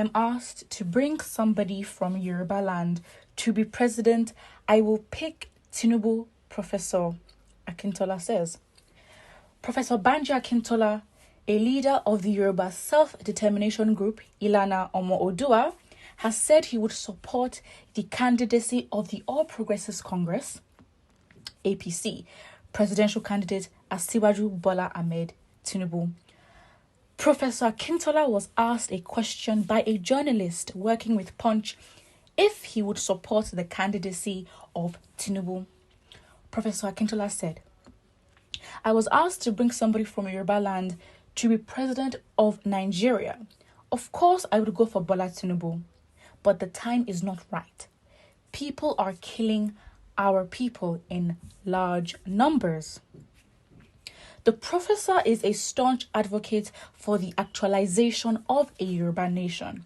am asked to bring somebody from Yoruba land to be president, I will pick Tinubu, Professor Akintola says. Professor Banji Akintola, a leader of the Yoruba Self-Determination Group, Ilana Omo Odua, has said he would support the candidacy of the All Progressives Congress, APC, presidential candidate Asiwaju Bola Ahmed Tinubu. Professor Akintola was asked a question by a journalist working with Punch if he would support the candidacy of Tinubu. Professor Akintola said, I was asked to bring somebody from Yoruba land to be president of Nigeria. Of course, I would go for Bola Tinubu, but the time is not right. People are killing our people in large numbers. The professor is a staunch advocate for the actualization of a Yoruba nation.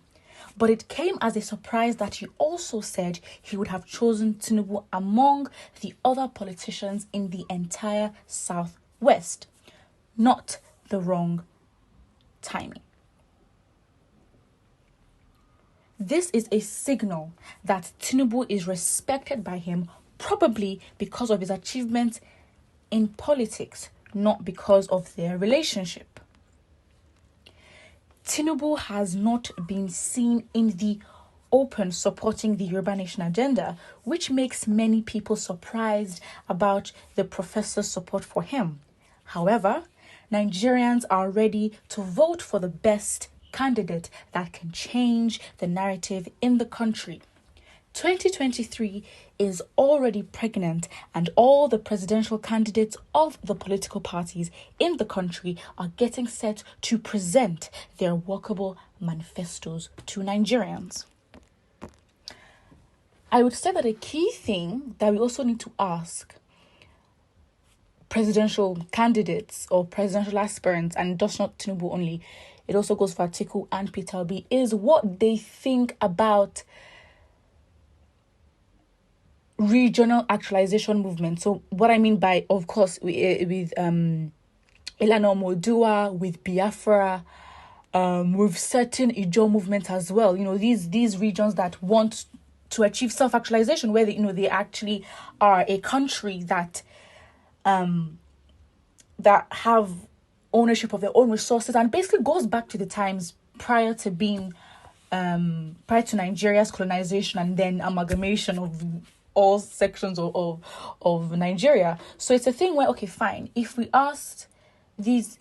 But it came as a surprise that he also said he would have chosen Tinubu among the other politicians in the entire Southwest. Not the wrong timing. This is a signal that Tinubu is respected by him, probably because of his achievements in politics, not because of their relationship. Tinubu has not been seen in the open supporting the Yoruba Nation agenda, which makes many people surprised about the professor's support for him. However, Nigerians are ready to vote for the best candidate that can change the narrative in the country. 2023 is already pregnant, and all the presidential candidates of the political parties in the country are getting set to present their workable manifestos to Nigerians. I would say that a key thing that we also need to ask presidential candidates or presidential aspirants, and does not Tinubu only, it also goes for Atiku and Peter Obi, is what they think about regional actualization movement. So what I mean by, of course, with Ilana Omodua, with Biafra, with certain Ijo movement as well. You know, these regions that want to achieve self-actualization, where they actually are a country that that have ownership of their own resources, and basically goes back to the times prior to Nigeria's colonization and then amalgamation of all sections of Nigeria. So it's a thing where, okay, fine, if we asked these,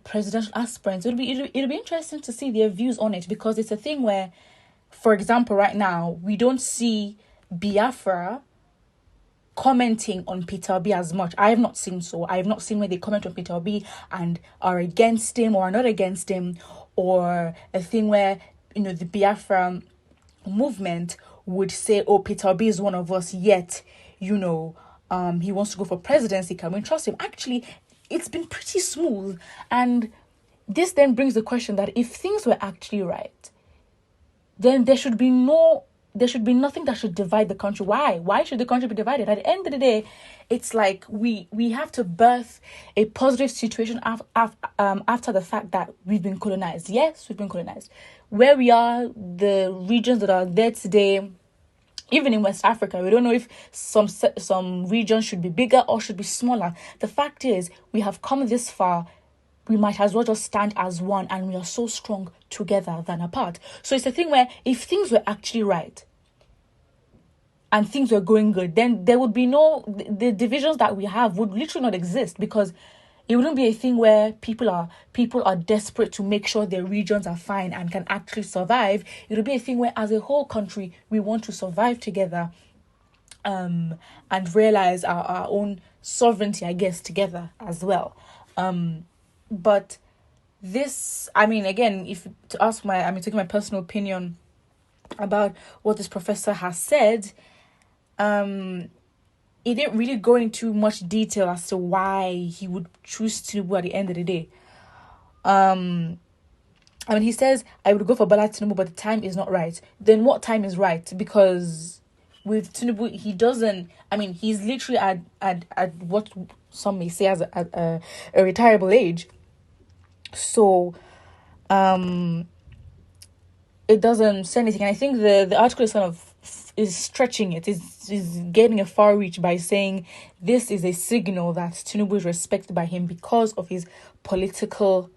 presidential aspirants, it'll be interesting to see their views on it, because it's a thing where, for example, right now, we don't see Biafra commenting on Peter Obi as much. I have not seen so. I have not seen where they comment on Peter Obi and are against him or are not against him, or a thing where, the Biafra movement would say, oh, Peter Obi is one of us, yet, he wants to go for presidency. Can we trust him? Actually, it's been pretty smooth. And this then brings the question that if things were actually right, then there should be nothing that should divide the country. Why? Why should the country be divided? At the end of the day, it's like we have to birth a positive situation after the fact that we've been colonized. Yes, we've been colonized. Where we are, the regions that are there today, even in West Africa, we don't know if some regions should be bigger or should be smaller. The fact is, we have come this far. We might as well just stand as one, and we are so strong together than apart. So it's a thing where if things were actually right and things were going good, then there would be the divisions that we have would literally not exist, because it wouldn't be a thing where people are desperate to make sure their regions are fine and can actually survive. It would be a thing where, as a whole country, we want to survive together, and realize our own sovereignty, I guess, together as well. But this, again, taking my personal opinion about what this professor has said, he didn't really go into much detail as to why he would choose Tinubu at the end of the day. He says, I would go for Bola Tinubu, but the time is not right. Then what time is right? Because with Tinubu, he doesn't, he's literally at what some may say as a retireable age. So, it doesn't say anything. And I think the article is kind of is stretching it, is getting a far reach by saying this is a signal that Tinubu is respected by him because of his political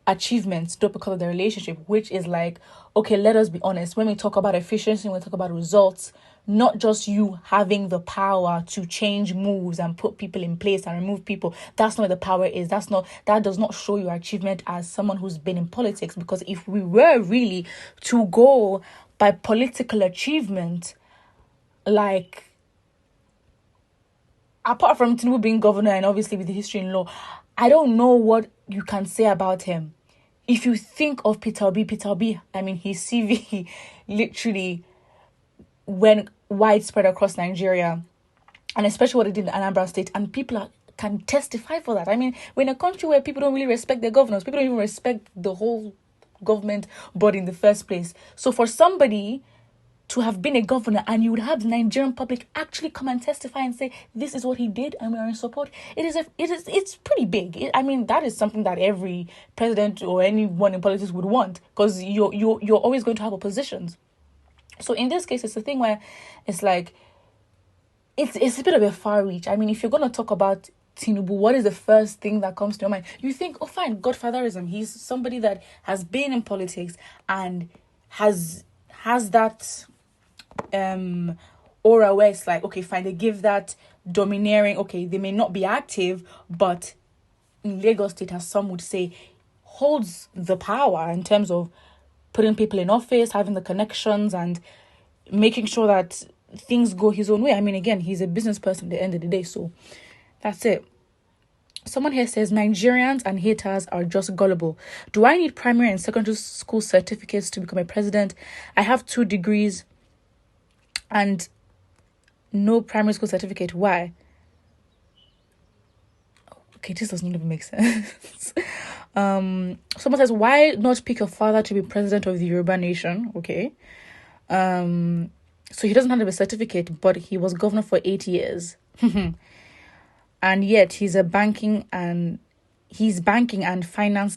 achievements, not because of the relationship, which is like, okay, let us be honest. When we talk about efficiency, when we talk about results, not just you having the power to change moves and put people in place and remove people. That's not where the power is. That does not show your achievement as someone who's been in politics. Because if we were really to go by political achievement, like, apart from Tinubu being governor and obviously with the history in law, I don't know what you can say about him. If you think of Peter Obi, I mean, his CV literally went widespread across Nigeria, and especially what it did in Anambra State, and people can testify for that. I mean, we're in a country where people don't really respect their governors. People don't even respect the whole government body in the first place. So for somebody to have been a governor and you would have the Nigerian public actually come and testify and say this is what he did and we are in support, it's pretty big. I mean, that is something that every president or anyone in politics would want, because you're always going to have oppositions. So in this case, it's a thing where it's like it's a bit of a far reach. I mean, if you're going to talk about Tinubu, what is the first thing that comes to your mind? You think, oh fine, godfatherism. He's somebody that has been in politics and has that aura where it's like, okay, fine, they give that domineering, okay, they may not be active, but in Lagos State, as some would say, holds the power in terms of putting people in office, having the connections, and making sure that things go his own way. I mean, again, he's a business person at the end of the day, so that's it. Someone here says Nigerians and haters are just gullible. Do I need primary and secondary school certificates to become a president? I have 2 degrees and no primary school certificate. Why? Okay, this doesn't even make sense. Someone says, why not pick your father to be president of the Yoruba nation? Okay. So he doesn't have a certificate, but he was governor for 8 years. And yet he's a banking and finance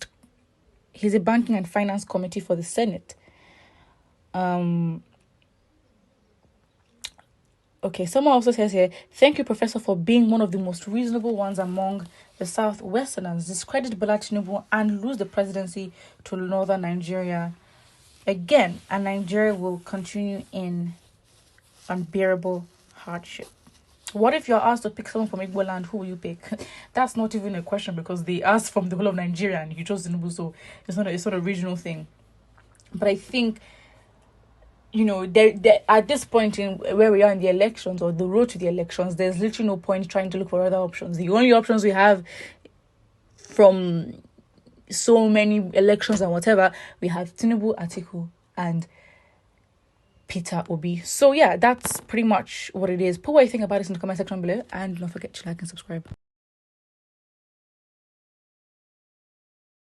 committee for the Senate. Okay, someone also says here, thank you, Professor, for being one of the most reasonable ones among the Southwesterners. Discredit Bola Tinubu and lose the presidency to northern Nigeria again, and Nigeria will continue in unbearable hardship. What if you're asked to pick someone from Igbo land? Who will you pick? That's not even a question, because they asked from the whole of Nigeria and you chose Tinubu, so it's not a regional thing. But I think, you know, there at this point in where we are in the elections, or the road to the elections, there's literally no point trying to look for other options. The only options we have from so many elections and whatever, we have Tinubu, Atiku, and Peter Obi. So yeah, that's pretty much what it is. Put what you think about this in the comment section below, and don't forget to like and subscribe.